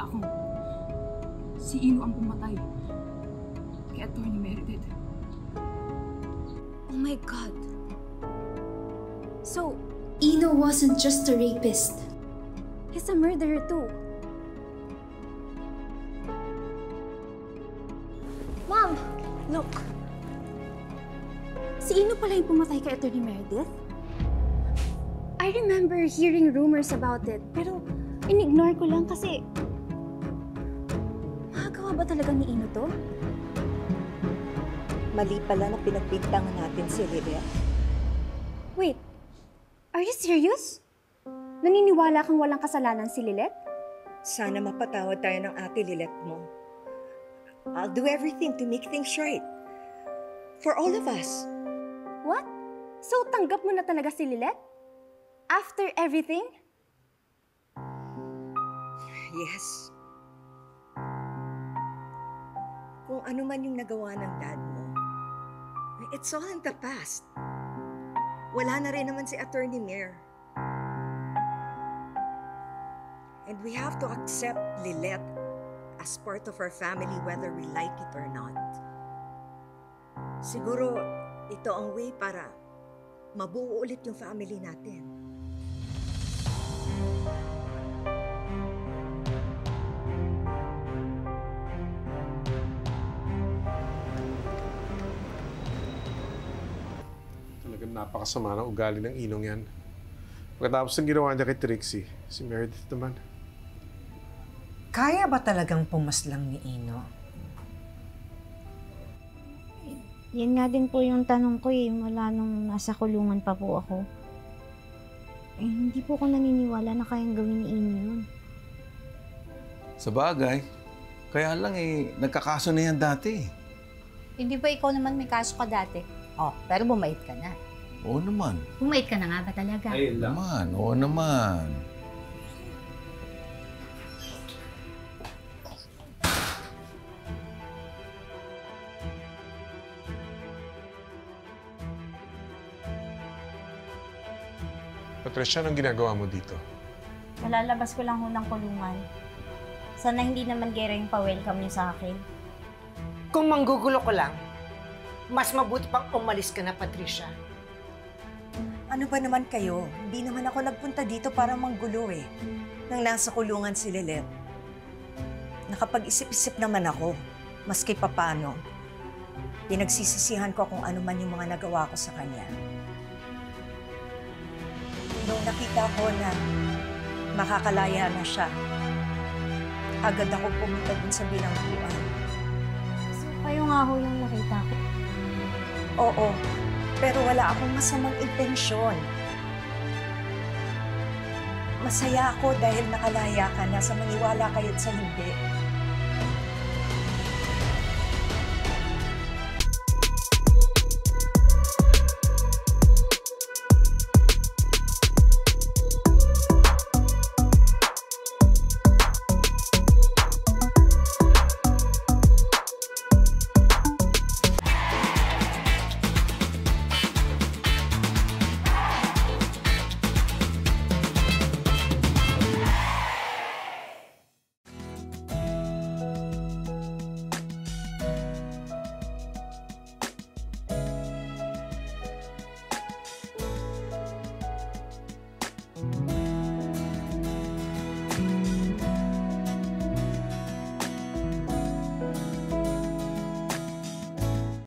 naniniwala akong si Ino ang pumatay kay Atty. Meredith. Oh my God. So, Ino wasn't just a rapist. he's a murderer too. Mom! Look. Si Ino pala yung pumatay kay Atty. Meredith? I remember hearing rumors about it, pero in-ignore ko lang kasi makagawa ba talaga ni Ino to? Mali pala na pinagbintangan natin si Lilia. Wait, are you serious? Naniniwala kang walang kasalanan si Lilet? Sana mapatawad tayo ng ate Lilet mo. I'll do everything to make things right. For all of us. What? So tanggap mo na talaga si Lilet? After everything? Yes. Kung ano man yung nagawa ng dad mo, it's all in the past. Wala na rin naman si Atty. Mayor. And we have to accept Lilet as part of our family whether we like it or not. Siguro ito ang way para mabuo ulit yung family natin. Talagang napakasama ng ugali ng Inong yan. Pagkatapos ng ginawa niya kay Trixie, si Meredith naman. Kaya ba talagang pumaslang ni Ino? Yan nga din po yung tanong ko mula nung nasa kulungan pa po ako. Hindi po ako naniniwala na kayang gawin ni Ino yun. Sabagay, kaya lang nagkakaso na yan dati. Hindi ba ikaw naman may kaso ka dati? Oh, pero bumait ka na. Oo naman. Bumait ka na nga ba talaga? Ayun lang. Oo naman. Patricia, anong ginagawa mo dito? Nalalabas ko lang ho ng kulungan. Sana hindi naman gera yung pa-welcome niyo sa akin. Kung manggugulo ko lang, mas mabuti pang umalis ka na, Patricia. Ano ba naman kayo? Hindi naman ako nagpunta dito para manggulo eh. Nang nasa kulungan si Lilet. Nakapag-isip-isip naman ako, maski papano. Pinagsisisihan ko kung ano man yung mga nagawa ko sa kanya. Nung nakita ko na makakalaya na siya, agad ako pumunta dun sa bilangguan. So, kayo nga ho yung nakita ko. Oo, pero wala akong masamang intensyon. Masaya ako dahil nakalaya ka na sa maniwala kayo't sa hindi.